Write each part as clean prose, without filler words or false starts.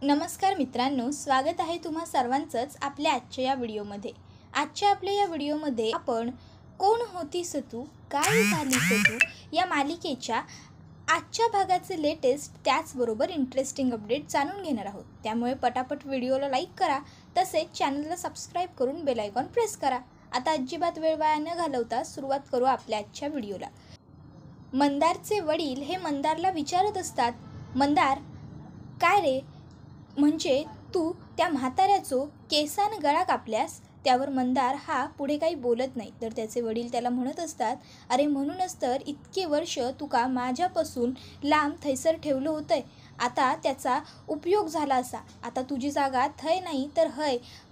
नमस्कार मित्रांनो, स्वागत आहे तुम्हा सर्वांचंच आपल्या आजच्या या व्हिडिओमध्ये। आजच्या आपल्या या व्हिडिओमध्ये आपण कोण होतीस तू, काय झालीस तू या मालिकेच्या आजच्या भागाचे लेटेस्ट त्याचबरोबर इंटरेस्टिंग अपडेट जाणून घेणार आहोत। त्यामुळे पटापट व्हिडिओला लाईक करा, तसेच चॅनलला सबस्क्राईब करून बेल आयकॉन प्रेस करा। आता अजिबात वेळ वाया न घालवता सुरुवात करू आपल्या आजच्या व्हिडिओला। मंदारचे वडील हे मंदारला विचारत असतात, मंदार काय रे, म्हणजे तू त्या म्हाताऱ्याचो केसान गळा कापल्यास? त्यावर मंदार हा पुढे काही बोलत नाही। तर त्याचे वडील त्याला म्हणत असतात, अरे म्हणूनच तर इतके वर्ष तुका माझ्यापासून लांब थैसर ठेवलं होतंय। आता त्याचा उपयोग झाला असा। आता तुझी जागा थय नाही तर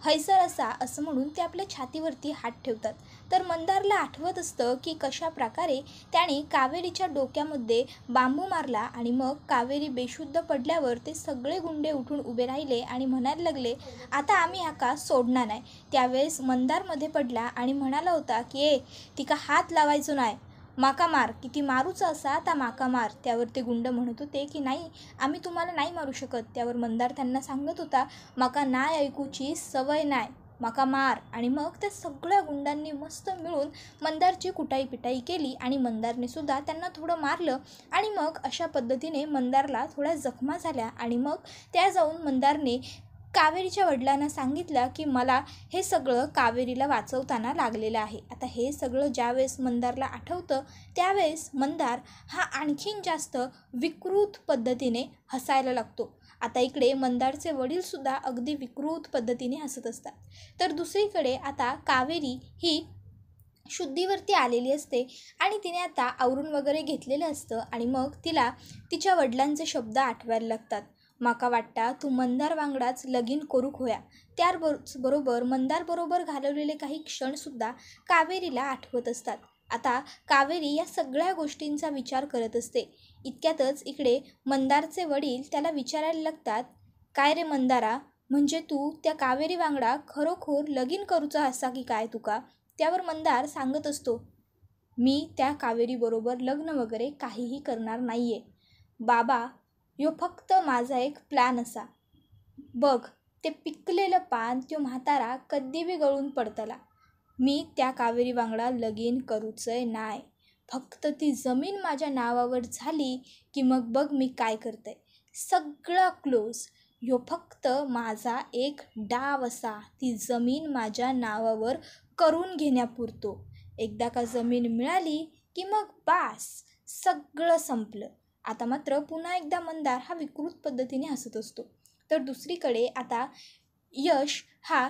हैसर असा, असं म्हणून ते आपल्या छातीवरती हात ठेवतात। तर मंदारला आठवत असतं की कशा प्रकारे त्याने कावेरीच्या डोक्यामध्ये बांबू मारला आणि मग कावेरी बेशुद्ध पडल्यावर ते सगळे गुंडे उठून उभे राहिले आणि म्हणायला लागले, आता आम्ही ह्याका सोडणार नाही। त्यावेळेस मंदार मध्ये पडला आणि म्हणाला होता की तिका हात लावायचो नाही, माका मार, किती मारूचा असा आता माका मार। त्यावर ते गुंड म्हणत होते की नाही, आम्ही तुम्हाला नाही मारू शकत। त्यावर मंदार त्यांना सांगत होता, माका नाही ऐकूची सवय नाही, माका मार। आणि मग त्या सगळ्या गुंडांनी मस्त मिळून मंदारची कुटाई पिटाई केली आणि मंदारने सुद्धा त्यांना थोडं मारलं। आणि मग अशा पद्धतीने मंदारला थोड्या जखमा झाल्या आणि मग त्या जाऊन मंदारने कावेरीच्या वडिलांना सांगितलं की मला हे सगळं कावेरीला वाचवताना लागलेलं आहे। आता हे सगळं ज्यावेळेस मंदारला आठवतं त्यावेळेस मंदार हा आणखीन जास्त विकृत पद्धतीने हसायला लागतो। आता इकडे मंदारचे वडीलसुद्धा अगदी विकृत पद्धतीने हसत असतात। तर दुसरीकडे आता कावेरी ही शुद्धीवरती आलेली असते आणि तिने आता आवरून वगैरे घेतलेलं असतं आणि मग तिला तिच्या वडिलांचे शब्द आठवायला लागतात, माका वाटता तू मंदार वांगडाच लगीन करूक होया। त्याबरोबर मंदार बरोबर घालवलेले काही क्षणसुद्धा कावेरीला आठवत असतात। आता कावेरी या सगळ्या गोष्टींचा विचार करत असते। इतक्यातच इकडे मंदारचे वडील त्याला विचारायला लागतात, काय रे मंदारा, म्हणजे तू त्या कावेरी वांगडा खरोखर लगीन करूचा असा की काय तुका? त्यावर मंदार सांगत असतो, मी त्या कावेरी बरोबर लग्न वगैरे काहीही करणार नाहीये बाबा, यो फक्त माझा एक प्लॅन असा। बघ ते पिकलेलं पान त्यो म्हातारा कधी बी गळून पडतला। मी त्या कावेरी वांगडा लगीन करूचंय नाय, फक्त ती जमीन माझ्या नावावर झाली की मग बघ मी काय करतंय। सगळं क्लोज, यो फक्त माझा एक डाव असा, ती जमीन माझ्या नावावर करून घेण्यापुरतो। एकदा का जमीन मिळाली की मग बास, सगळं संपलं। आता मात्र पुन्हा एकदा मंदार हा विकृत पद्धतीने हसत असतो। तर दुसरीकडे आता यश हा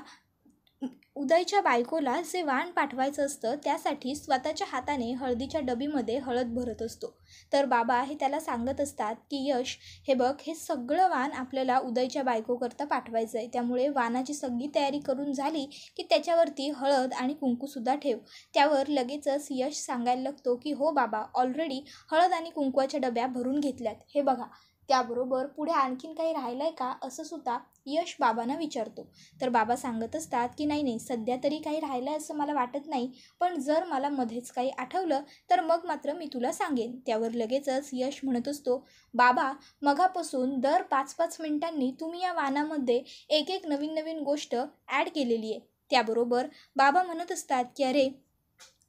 उदयच्या बायकोला जे वाण पाठवायचं असतं त्यासाठी स्वतःच्या हाताने हळदीच्या डबीमध्ये हळद भरत असतो। तर बाबा हे त्याला सांगत असतात की यश, हे बघ हे सगळं वाण आपल्याला उदयच्या बायकोकरता पाठवायचं आहे, त्यामुळे वाणाची सगळी तयारी करून झाली की त्याच्यावरती हळद आणि कुंकूसुद्धा ठेव। त्यावर लगेचच यश सांगायला लागतो की हो बाबा, ऑलरेडी हळद आणि कुंकवाच्या डब्या भरून घेतल्यात, हे बघा। त्याबरोबर पुढे आणखीन काही राहिलं आहे का, असं सुद्धा यश बाबांना विचारतो। तर बाबा सांगत असतात की नाही, सध्या तरी काही राहिलं आहे असं मला वाटत नाही, पण जर मला मध्येच काही आठवलं तर मग मात्र मी तुला सांगेन। त्यावर लगेचच यश म्हणत असतो, बाबा मगापासून दर 5-5 मिनिटांनी तुम्ही या वाणामध्ये एक एक नवीन नवीन गोष्ट ॲड केलेली आहे। त्याबरोबर बाबा म्हणत असतात की अरे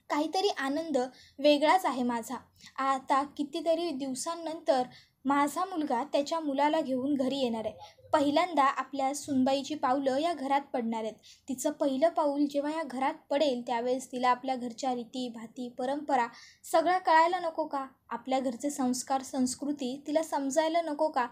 काहीतरी आनंद वेगळाच आहे माझा। आता कितीतरी दिवसांनंतर माझा मुलगा त्याच्या मुलाला घेऊन घरी येणार आहे। पहिल्यांदा आपल्या सुनबाईची पावलं या घरात पडणार आहेत। तिचं पहिलं पाऊल जेव्हा या घरात पडेल त्यावेळेस तिला आपल्या घरच्या रीती भाती परंपरा सगळं कळायला नको का? आपल्या घरचे संस्कार संस्कृती तिला समजायला नको का?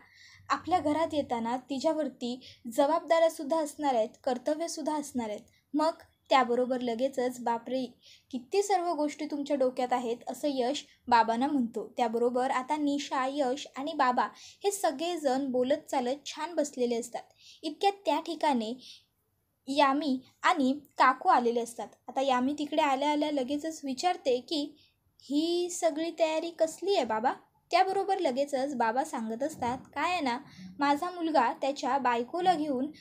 आपल्या घरात येताना तिच्यावरती जबाबदाऱ्यासुद्धा असणार आहेत, कर्तव्यसुद्धा असणार आहेत। मग त्याबरोबर लगेचच बापरे किती सर्व गोष्टी तुमच्या डोक्यात आहेत, असं यश बाबांना म्हणतो। त्याबरोबर आता निशा, यश आणि बाबा हे सगळेजण बोलत चालत छान बसलेले असतात। इतक्यात त्या ठिकाणी यामी आणि काकू आलेले असतात। आता यामी तिकडे आल्या आल्या लगेचच विचारते की ही सगळी तयारी कसली आहे बाबा? त्याबरोबर लगेचच बाबा सांगत असतात, काय आहे ना, माझा मुलगा त्याच्या बायकोला घेऊन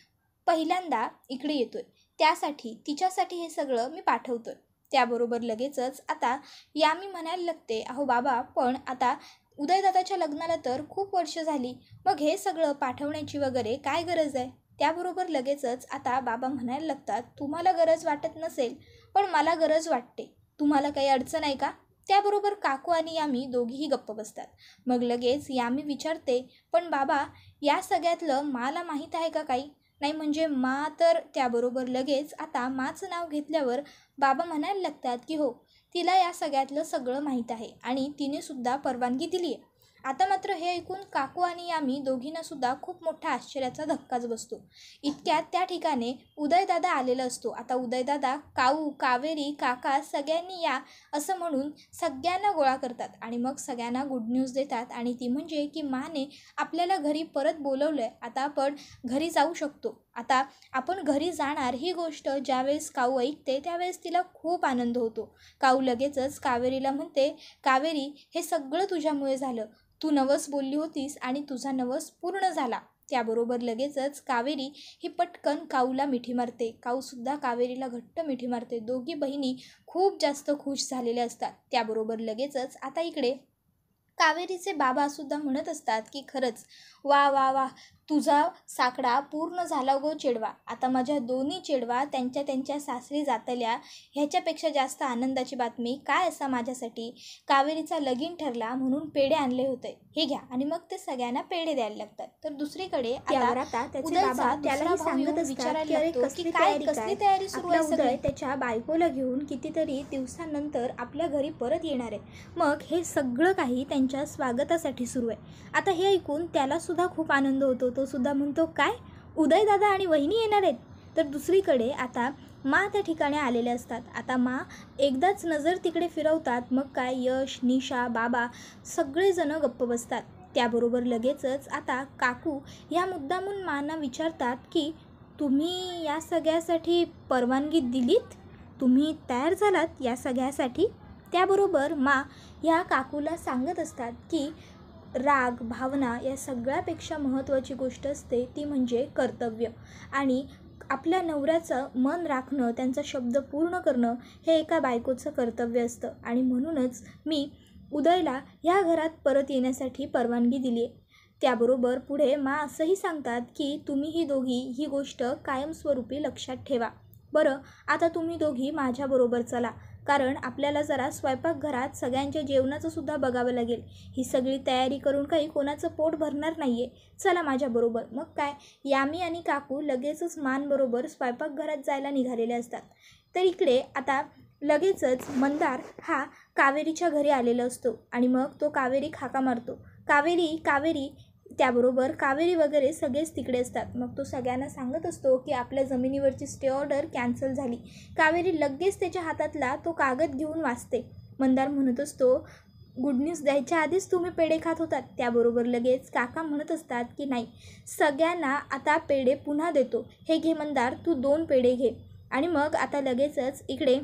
पहिल्यांदा इकडे येतोय, त्यासाठी तिच्यासाठी हे सगळं मी पाठवतोय। त्याबरोबर लगेचच आता यामी म्हणायला लागते, अहो बाबा, पण आता उदयदादाच्या लग्नाला तर खूप वर्ष झाली, मग हे सगळं पाठवण्याची वगैरे काय गरज आहे? त्याबरोबर लगेचच आता बाबा म्हणायला लागतात, तुम्हाला गरज वाटत नसेल, पण मला गरज वाटते. तुम्हाला काही अडचण आहे का? त्याबरोबर काकू आणि यामी दोघीही गप्प बसतात. मग लगेच यामी विचारते, पण बाबा, या सगळ्यातलं मला माहीत आहे का काही? नाही म्हणजे मा तर त्याबरोबर लगेच आता माचं नाव घेतल्यावर बाबा म्हणायला लागतात की हो, तिला या सगळ्यातलं सगळं माहीत आहे आणि तिने सुद्धा परवानगी दिली आहे. आता मात्र हे ऐकून काकू आणि यामी दोघींना सुद्धा खूप मोठा आश्चर्याचा धक्काच बसतो. इतक्यात त्या ठिकाणी उदयदादा आलेला असतो. आता उदयदादा काऊ, कावेरी, काका सगळ्यांनी या असं म्हणून सगळ्यांना गोळा करतात आणि मग सगळ्यांना गुड न्यूज देतात आणि ती म्हणजे की माने आपल्याला घरी परत बोलवलं आहे. आता आपण घरी जाऊ शकतो. आता आपण घरी जाणार ही गोष्ट ज्यावेळेस काऊ ऐकते त्यावेळेस तिला खूप आनंद होतो. काऊ लगेचच कावेरीला म्हणते, कावेरी, हे सगळं तुझ्यामुळे झालं. तू नवस बोलली होतीस आणि तुझा नवस पूर्ण झाला. त्याबरोबर लगेचच कावेरी ही पटकन काऊला मिठी मारते. काऊसुद्धा कावेरीला घट्ट मिठी मारते. दोघी बहिणी खूप जास्त खुश झालेल्या असतात. त्याबरोबर लगेचच आता इकडे कावेरीचे बाबासुद्धा म्हणत असतात की खरंच वा वा वा, तुझा साकडा पूर्ण झाला गो चेडवा. आता माझ्या दोन्ही चेडवा त्यांच्या त्यांच्या सासरी जातल्या, ह्याच्यापेक्षा जास्त आनंदाची बातमी काय असा माझ्यासाठी? कावेरीचा लगीन ठरला म्हणून पेढे आणले होते, हे घ्या. आणि मग ते सगळ्यांना पेढे द्यायला लागतात. तर दुसरीकडे आता उदयचा दुसरा भाऊ येऊन विचारायला लागतो की काय कसली तयारी सुरू आहे? उदय त्याच्या बायकोला घेऊन कितीतरी दिवसांनंतर आपल्या घरी परत येणार आहे. मग हे सगळं काही त्यांच्या स्वागतासाठी सुरू आहे. आता हे ऐकून त्याला सुद्धा खूप आनंद होतो. तो सुद्धा म्हणतो, काय उदयदादा आणि वहिनी येणार आहेत? तर दुसरीकडे आता मा त्या ठिकाणी आलेले असतात. आता मा एकदाच नजर तिकडे फिरवतात. मग काय यश, निशा, बाबा सगळेजण गप्प बसतात. त्याबरोबर लगेचच आता काकू ह्या मुद्दामून माना विचारतात की तुम्ही या सगळ्यासाठी परवानगी दिलीत? तुम्ही तयार झालात या सगळ्यासाठी? त्याबरोबर मा ह्या काकूला सांगत असतात की राग, भावना या सगळ्यापेक्षा महत्त्वाची गोष्ट असते ती म्हणजे कर्तव्य. आणि आपल्या नवऱ्याचं मन राखणं, त्यांचा शब्द पूर्ण करणं हे एका बायकोचं कर्तव्य असतं. आणि म्हणूनच मी उदयला ह्या घरात परत येण्यासाठी परवानगी दिली आहे. त्याबरोबर पुढे मा असंही सांगतात की तुम्ही ही दोघी ही गोष्ट कायमस्वरूपी लक्षात ठेवा. बरं, आता तुम्ही दोघी माझ्याबरोबर चला, कारण आपल्याला जरा स्वयंपाकघरात सगळ्यांच्या जेवणाचं सुद्धा बघावं लागेल. ही सगळी तयारी करून काही कोणाचं पोट भरणार नाही आहे. चला माझ्याबरोबर. मग काय यामी आणि काकू लगेचच मानबरोबर स्वयंपाकघरात जायला निघालेले असतात. तर इकडे आता लगेचच मंदार हा कावेरीच्या घरी आलेला असतो आणि मग तो कावेरी हाका मारतो, कावेरी कावेरी. त्याबरोबर कावेरी वगैरे सगळेच तिकडे असतात. मग तो सगळ्यांना सांगत असतो की आपल्या जमिनीवरची स्टे ऑर्डर कॅन्सल झाली. कावेरी लगेच त्याच्या हातातला तो कागद घेऊन वाचते. मंदार म्हणत असतो, गुड न्यूज द्यायच्या आधीच तुम्ही पेढे खात होतात. त्याबरोबर लगेच काका म्हणत असतात की नाही, सगळ्यांना आता पेढे पुन्हा देतो. हे घे मंदार, तू 2 पेढे घे. आणि मग आता लगेचच इकडे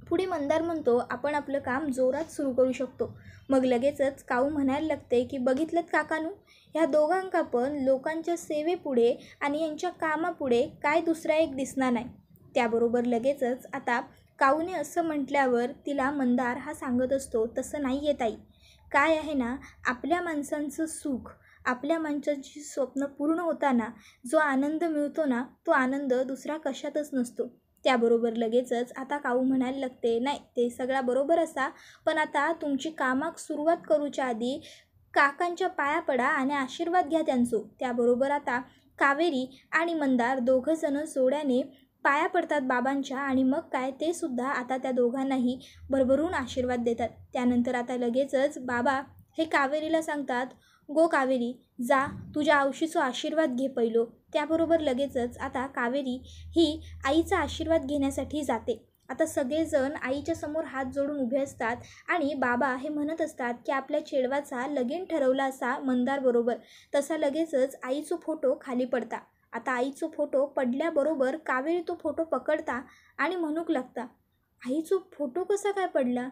पुढे मंदार म्हणतो, आपण आपलं काम जोरात सुरू करू शकतो. मग लगेचच काऊ म्हणायला लागते की बघितलं काकानू, ह्या दोघांका पण लोकांच्या सेवेपुढे आणि यांच्या कामापुढे काय दुसरा एक दिसणार नाही. त्याबरोबर लगेचच आता काऊने असं म्हटल्यावर तिला मंदार हा सांगत असतो, तसं नाही आहे ताई. काय आहे ना, आपल्या माणसांचं सुख, आपल्या माणसांची स्वप्न पूर्ण होताना जो आनंद मिळतो ना, तो आनंद दुसरा कशातच नसतो. त्याबरोबर लगेचच आता काऊ म्हणायला लागते, नाही ते सगळा बरोबर असा, पण आता तुमची कामाक सुरुवात करूच्या आधी काकांच्या पाया पडा आणि आशीर्वाद घ्या त्यांचो. त्याबरोबर आता कावेरी आणि मंदार दोघंजणं जोड्याने पाया पडतात बाबांच्या आणि मग काय ते सुद्धा आता त्या दोघांनाही भरभरून आशीर्वाद देतात. त्यानंतर आता लगेचच बाबा हे कावेरीला सांगतात, गो कावेरी, जा तुझ्या आऊशीचा आशीर्वाद घे पहिलो. त्याबरोबर लगेचच आता कावेरी ही आईचा आशीर्वाद घेण्यासाठी जाते. आता सगळेजण आईच्या समोर हात जोडून उभे असतात आणि बाबा हे म्हणत असतात की आपल्या चेडवाचा लगीन ठरवला असा मंदारबरोबर. तसा लगेचच आईचा फोटो खाली पडता. आता आईचा फोटो पडल्याबरोबर कावेरी तो फोटो पकडता आणि म्हणूक लागता, आईचा फोटो कसा काय पडला?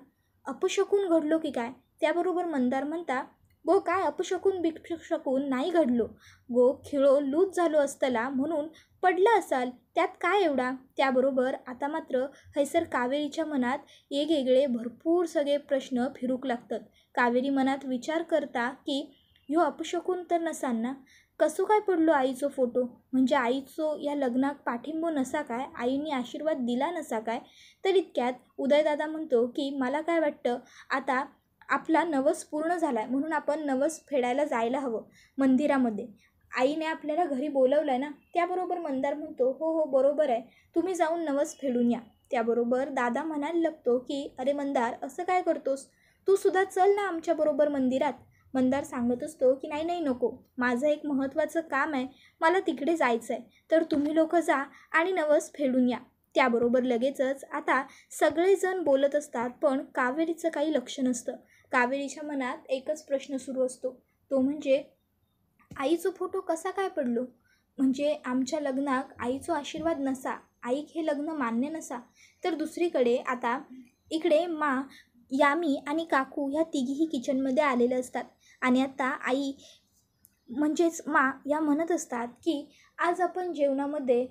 अपशकून घडलो की काय? त्याबरोबर मंदार म्हणता, गो काय अपशकून बिकशकून नाही घडलो गो, खिळो लूज झालो असतला म्हणून पडला असाल, त्यात काय एवढा? त्याबरोबर आता मात्र हैसर कावेरीच्या मनात वेगवेगळे भरपूर सगळे प्रश्न फिरूक लागतात. कावेरी मनात विचार करता की ह्यो अपशकून तर नसान ना, कसो काय पडलो आईचो फोटो, म्हणजे आईचो या लग्नाक पाठिंबो नसा काय, आईने आशीर्वाद दिला नसा काय. तर इतक्यात उदयदादा म्हणतो की मला काय वाटतं, आता आपला नवस पूर्ण झाला आहे म्हणून आपण नवस फेडायला जायला हवं मंदिरामध्ये. आईने आपल्याला घरी बोलवलं आहे ना. त्याबरोबर मंदार म्हणतो हो हो बरोबर आहे, तुम्ही जाऊन नवस फेडून या. त्याबरोबर दादा म्हणायला लागतो की अरे मंदार, असं काय करतोस, तू सुद्धा चल ना आमच्याबरोबर मंदिरात. मंदार सांगत असतो की नाही नाही नको, माझं एक महत्त्वाचं काम आहे, मला तिकडे जायचं आहे, तर तुम्ही लोक जा आणि नवस फेडून या. त्याबरोबर लगेचच आता सगळेजण बोलत असतात, पण कावेरीचं काही लक्ष नसतं. कावेरीच्या मनात एकच प्रश्न सुरू असतो, तो म्हणजे आईचो फोटो कसा काय पडलो, म्हणजे आमच्या लग्नाक आईचो आशीर्वाद नसा, आईक हे लग्न मान्य नसा. तर दुसरीकडे आता इकडे यामी आणि काकू ह्या तिघीही किचनमध्ये आलेले असतात आणि आता आई म्हणजेच या म्हणत असतात की आज आपण जेवणामध्ये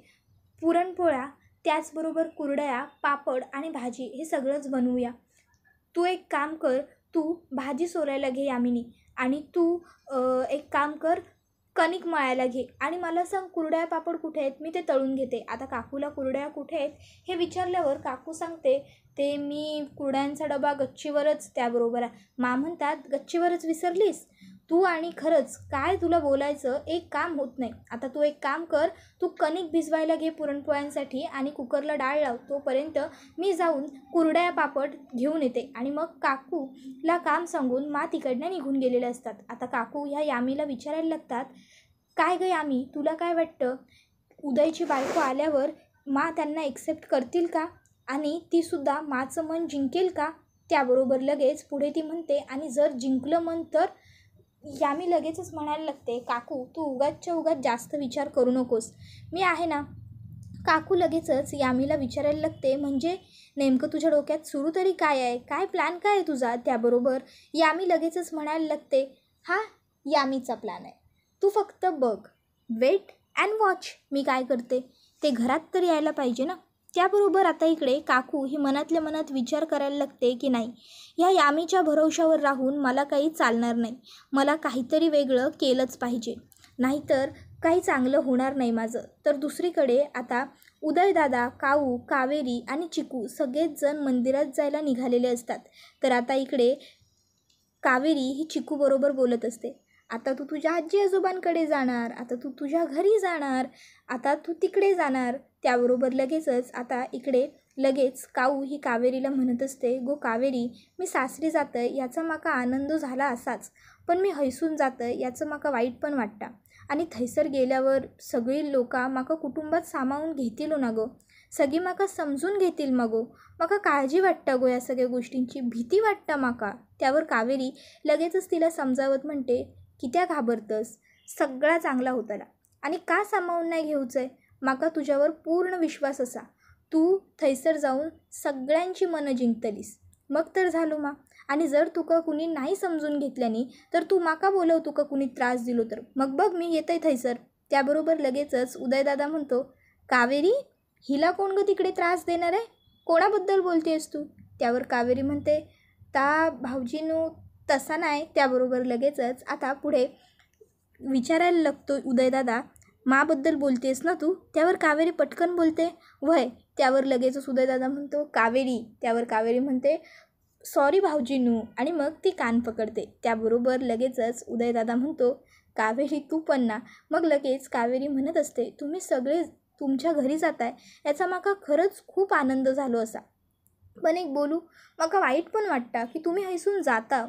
पुरणपोळ्या, त्याचबरोबर कुरडया, पापड आणि भाजी हे सगळंच बनवूया. तू एक काम कर, तू भाजी सोलायला घे यामिनी, आणि तू एक काम कर, कणिक मळायला घे आणि मला सांग कुरड्या पापड कुठे आहेत, मी ते तळून घेते. आता काकूला कुरड्या कुठे आहेत हे विचारल्यावर काकू सांगते ते मी कुरड्यांचा डबा गच्चीवरच. त्याबरोबर म्हणतात गच्चीवरच विसरलीस तू, आणि खरंच काय तुला बोलायचं एक काम होत नाही. आता तू एक काम कर, तू कणिक भिजवायला घे पुरणपोळ्यांसाठी आणि कुकरला डाळ लाव, तोपर्यंत मी जाऊन कुरड्या पापड घेऊन येते. आणि मग काकूला काम सांगून तिकडनं निघून गेलेले असतात. आता काकू ह्या यामीला विचारायला लागतात, काय गं यामी, तुला काय वाटतं, उदयची बायको आल्यावर त्यांना एक्सेप्ट करतील का, आणि तीसुद्धा माचं मन जिंकेल का. त्याबरोबर लगेच पुढे ती म्हणते, आणि जर जिंकलं मन तर. यामी लगेचच म्हणायला लागते, काकू तू उगाचच्या उगाच जास्त विचार करू नकोस, मी आहे ना. काकू लगेचच यामीला विचारायला लागते, म्हणजे नेमकं तुझ्या डोक्यात सुरू तरी काय आहे, काय प्लॅन काय आहे तुझा. त्याबरोबर यामी लगेचच म्हणायला लागते, हा यामीचा प्लॅन आहे, तू फक्त बघ, वेट अँड वॉच, मी काय करते ते घरात तर यायला पाहिजे ना. त्याबरोबर आता इकडे काकू ही मनातल्या मनात विचार करायला लागते की नाही, ह्या यामीच्या भरवशावर राहून मला काही चालणार नाही, मला काहीतरी वेगळं केलंच पाहिजे, नाहीतर काही चांगलं होणार नाही माझं. तर दुसरीकडे आता उदयदादा, काऊ, कावेरी आणि चिकू सगळेच जण मंदिरात जायला निघालेले असतात. तर आता इकडे कावेरी ही चिकू बरोबर बोलत असते, आता तू तुझ्या आजी आजोबांकडे जाणार, आता तू तुझ्या घरी जाणार, आता तू तिकडे जाणार. त्याबरोबर लगेचच आता इकडे लगेच काऊ ही कावेरीला म्हणत असते, गो कावेरी, मी सासरी जातं याचा माका आनंद झाला असाच, पण मी हैसून जातं याचं माका वाईट पण वाटतं, आणि थैसर गेल्यावर सगळी लोका माका कुटुंबात सामावून घेतील ना गो, सगळी माका समजून घेतील मगो, माका काळजी वाटतं गो, या सगळ्या गोष्टींची भीती वाटतं माका. त्यावर कावेरी लगेचच तिला समजावत म्हणते, कित्या घाबरतस, सगळा चांगला होताला, आणि का सामावून नाही घेऊचं आहे, माका तुझ्यावर पूर्ण विश्वास असा, तू थैसर जाऊन सगळ्यांची मनं जिंकतलीस, मग तर झालो आणि जर तुका कुणी नाही समजून घेतल्यानी तर तू माका बोलव, तुका कुणी त्रास दिलो तर मग बघ मी येतय थैसर. त्याबरोबर लगेचच उदयदादा म्हणतो, कावेरी, हिला कोण गं तिकडे त्रास देणार आहे, कोणाबद्दल बोलतेस तू. त्यावर कावेरी म्हणते, ता भाऊजीनू तसा नाही. त्याबरोबर लगेचच आता पुढे विचारायला लागतो उदयदादा, माबद्दल बोलतेस ना तू. त्यावर कावेरी पटकन बोलते, वय. त्यावर लगेचच उदयदादा म्हणतो, कावेरी. त्यावर कावेरी म्हणते, सॉरी भाऊजीनू, आणि मग ती कान पकडते. त्याबरोबर लगेचच उदयदादा म्हणतो, कावेरी तू पण ना. मग लगेच कावेरी म्हणत असते, तुम्ही सगळे तुमच्या घरी जाताय याचा माका खरंच खूप आनंद झालो असा, पण एक बोलू, माका वाईट पण वाटतं की तुम्ही हैसून जाता,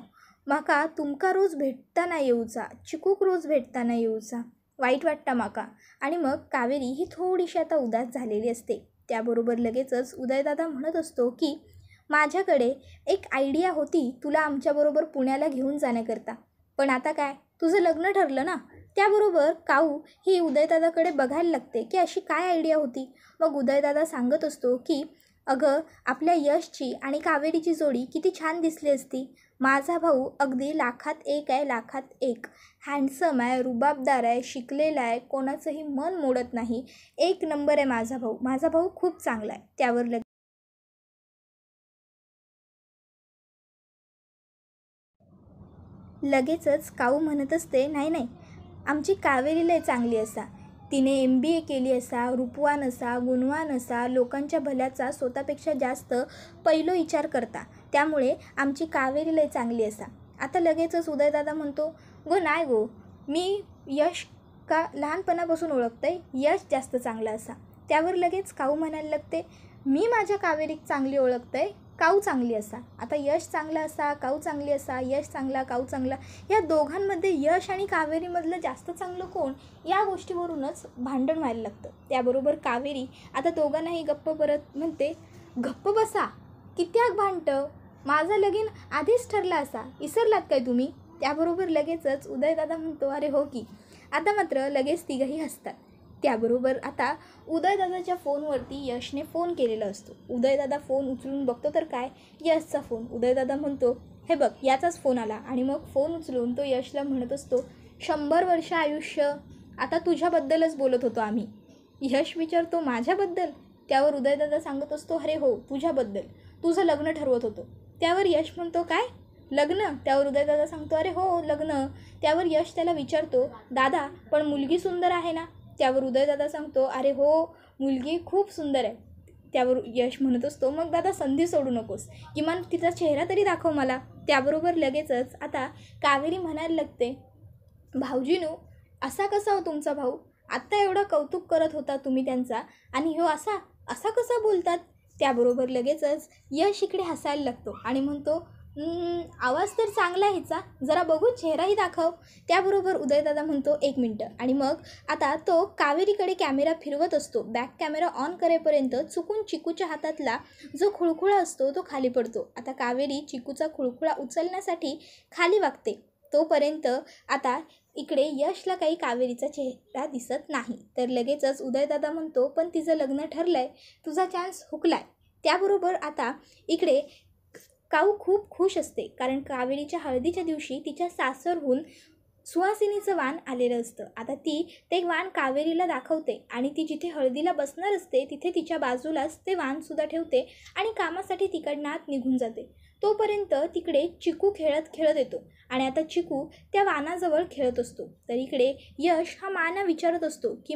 माका तुमका रोज भेटता नाही येऊचा, चिकूक रोज भेटता नाही येऊचा, वाईट वाटतं माका. आणि मग कावेरी ही थोडीशी आता उदास झालेली असते. त्याबरोबर लगेचच उदयदादा म्हणत असतो की माझ्याकडे एक आयडिया होती तुला आमच्याबरोबर पुण्याला घेऊन जाण्याकरता, पण आता काय, तुझं लग्न ठरलं ना. त्याबरोबर काऊ ही उदयदादाकडे बघायला लागते की अशी काय आयडिया होती. मग उदयदादा सांगत असतो की अगं, आपल्या यशची आणि कावेरीची जोडी किती छान दिसली असती. माझा भाऊ अगदी लाखात एक आहे, लाखात एक, हँडसम आहे, रुबाबदार आहे, शिकलेला आहे, कोणाचंही मन मोडत नाही, एक नंबर आहे माझा भाऊ, माझा भाऊ खूप चांगला आहे. त्यावर लगेचच काऊ म्हणत असते, नाही नाही, आमची कावेरी लय चांगली असा, तिने MBA केली असा, रूपवान असा, गुणवान असा, लोकांच्या भल्याचा स्वतःपेक्षा जास्त पहिलो विचार करता, त्यामुळे आमची कावेरी लय चांगली असा. आता लगेचच उदयदादा म्हणतो, गो नाही गो, मी यश का लहानपणापासून ओळखतंय, यश जास्त चांगला असा. त्यावर लगेच काऊ म्हणायला लागते, मी माझ्या कावेरीक चांगली ओळखतंय, काऊ चांगली असा. आता यश चांगला असा, काऊ चांगली असा, यश चांगला, काऊ चांगला, या दोघांमध्ये यश आणि कावेरीमधलं जास्त चांगलं कोण, या गोष्टीवरूनच भांडण व्हायला लागतं. त्याबरोबर कावेरी आता दोघांनाही गप्प परत म्हणते, गप्प बसा, कित्याक भांडतं, माझं लगीन आधीच ठरला असा, विसरलात काय तुम्ही. त्याबरोबर लगेचच उदयदादा म्हणतो, अरे हो की. आता मात्र लगेच तिघंही हसतात. त्याबरोबर आता उदयदादाच्या फोनवरती यशने फोन केलेला असतो. उदयदादा फोन उचलून बघतो तर काय, यशचा फोन. उदयदादा म्हणतो, हे बघ याचाच फोन आला. आणि मग फोन उचलून तो यशला म्हणत असतो, 100 वर्ष आयुष्य, आता तुझ्याबद्दलच बोलत होतो आम्ही. यश विचारतो, माझ्याबद्दल. त्यावर उदयदादा सांगत असतो, अरे हो तुझ्याबद्दल, तुझं लग्न ठरवत होतो. त्यावर यश म्हणतो, काय लग्न. त्यावर उदयदादा सांगतो, अरे हो लग्न. त्यावर यश त्याला विचारतो, दादा पण मुलगी सुंदर आहे ना. त्यावर उदयदादा सांगतो, अरे हो मुलगी खूप सुंदर आहे. त्यावर यश म्हणत असतो, मग दादा संधी सोडू नकोस, किमान तिचा चेहरा तरी दाखव मला. त्याबरोबर लगेचच आता कावेरी म्हणायला लागते, भाऊजीनू असा कसा हो तुमचा भाऊ, आत्ता एवढा कौतुक करत होता तुम्ही त्यांचा, आणि ह्यो असा असा कसा बोलतात. त्याबरोबर लगेचच यश इकडे हसायला लागतो आणि म्हणतो, आवाज तर चांगला आहे हिचा, जरा बघू चेहराही दाखव. त्याबरोबर उदयदादा म्हणतो, 1 मिनटं. आणि मग आता तो कावेरीकडे कॅमेरा फिरवत असतो. बॅक कॅमेरा ऑन करेपर्यंत चुकून चिकूच्या हातातला जो खुळखुळा असतो तो खाली पडतो. आता कावेरी चिकूचा खुळखुळा उचलण्यासाठी खाली वागते. तोपर्यंत आता इकडे यशला काही कावेरीचा चेहरा दिसत नाही. तर लगेचच उदयदादा म्हणतो, पण तिचं लग्न ठरलं आहे, तुझा चान्स हुकलाय. त्याबरोबर आता इकडे काऊ खूप खुश असते, कारण कावेरीच्या हळदीच्या दिवशी तिच्या सासरहून सुवासिनीचं वाण आलेलं असतं. आता ती ते वाण कावेरीला दाखवते आणि ती जिथे हळदीला बसणार असते तिथे तिच्या बाजूलाच ते वाणसुद्धा ठेवते आणि कामासाठी तिकडनं आत निघून जाते. तोपर्यंत तिकडे चिकू खेळत खेळत येतो आणि आता चिकू त्या वाणाजवळ खेळत असतो. तर इकडे यश हा माना विचारत असतो की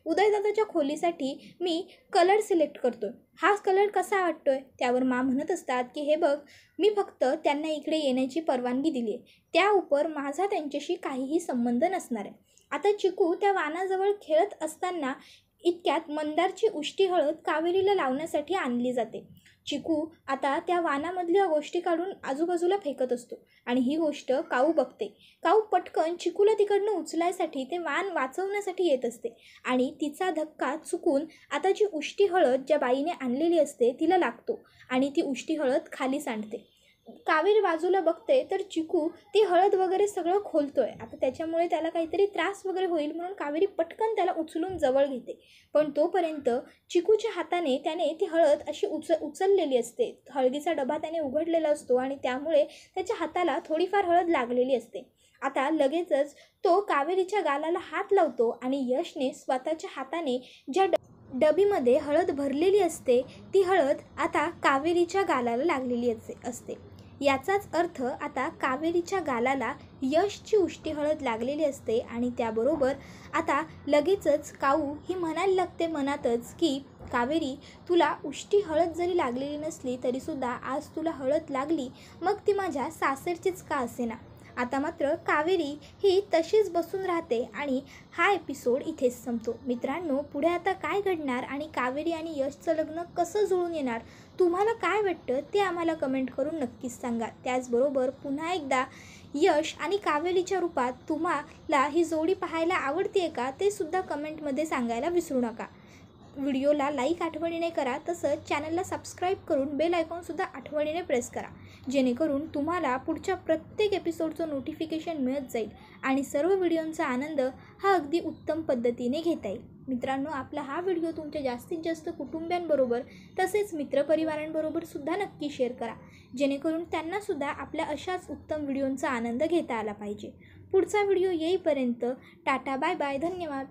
उदयदादाच्या खोलीसाठी मी कलर सिलेक्ट करतो, हा कलर कसा वाटतोय. त्यावर म्हणत असतात की हे बघ, मी फक्त त्यांना इकडे येण्याची परवानगी दिली आहे, त्या माझा त्यांच्याशी काहीही संबंध नसणार आहे. आता चिकू त्या वाणाजवळ खेळत असताना इतक्यात मंदारची उष्टी हळद कावेरीला लावण्यासाठी आणली जाते. चिकू आता त्या वाणामधल्या गोष्टी काढून आजूबाजूला फेकत असतो आणि ही गोष्ट काऊ बघते. काऊ पटकन चिकूला तिकडनं उचलायसाठी ते वाण वाचवण्यासाठी येत असते आणि तिचा धक्का चुकून आता जी उष्टी हळद ज्या बाईने आणलेली असते तिला लागतो आणि ती उष्टी हळद खाली सांडते. कावेरी बाजूला बघते तर चिकू ती हळद वगैरे सगळं खोलतोय. आता त्याच्यामुळे त्याला काहीतरी त्रास वगैरे होईल म्हणून कावेरी पटकन त्याला उचलून जवळ घेते. पण तोपर्यंत चिकूच्या हाताने त्याने ती हळद अशी उचललेली असते. हळदीचा डबा त्याने उघडलेला असतो आणि त्यामुळे त्याच्या हाताला थोडीफार हळद लागलेली असते. आता लगेचच तो कावेरीच्या गालाला हात लावतो आणि यशने स्वतःच्या हाताने ज्या डबीमध्ये हळद भरलेली असते ती हळद आता कावेरीच्या गालाला लागलेली असते. याचाच अर्थ आता कावेरीच्या गालाला यशची उष्टी हळद लागलेली असते आणि त्याबरोबर आता लगेचच काऊ ही म्हणायला लागते मनातच की कावेरी, तुला उष्टी हळद जरी लागलेली नसली तरीसुद्धा आज तुला हळद लागली, मग ती माझ्या सासरचीच का असेना. आता मात्र कावेरी ही तशीच बसून राहते आणि हा एपिसोड इथेच संपतो. मित्रांनो, पुढे आता काय घडणार आणि कावेरी आणि यशचं लग्न कसं जुळून येणार, तुम्हाला काय वाटतं ते आम्हाला कमेंट करून नक्कीच सांगा. त्याचबरोबर पुन्हा एकदा यश आणि कावेरीच्या रूपात तुम्हाला ही जोडी पाहायला आवडते का ते सुद्धा कमेंटमध्ये सांगायला विसरू नका. व्हिडिओला लाईक आठवणीने करा, तसंच चॅनलला सबस्क्राईब करून बेल आयकॉनसुद्धा आठवणीने प्रेस करा, जेणेकरून तुम्हाला पुढच्या प्रत्येक एपिसोडचं नोटिफिकेशन मिळत जाईल आणि सर्व व्हिडिओंचा आनंद हा अगदी उत्तम पद्धतीने घेता येईल. मित्रांनो, आपला हा व्हिडिओ तुमच्या जास्तीत जास्त कुटुंबियांबरोबर तसेच मित्रपरिवारांबरोबर सुद्धा नक्की शेअर करा, जेणेकरून त्यांनासुद्धा आपल्या अशाच उत्तम व्हिडिओंचा आनंद घेता आला पाहिजे. पुढचा व्हिडिओ येईपर्यंत टाटा, बाय बाय, धन्यवाद.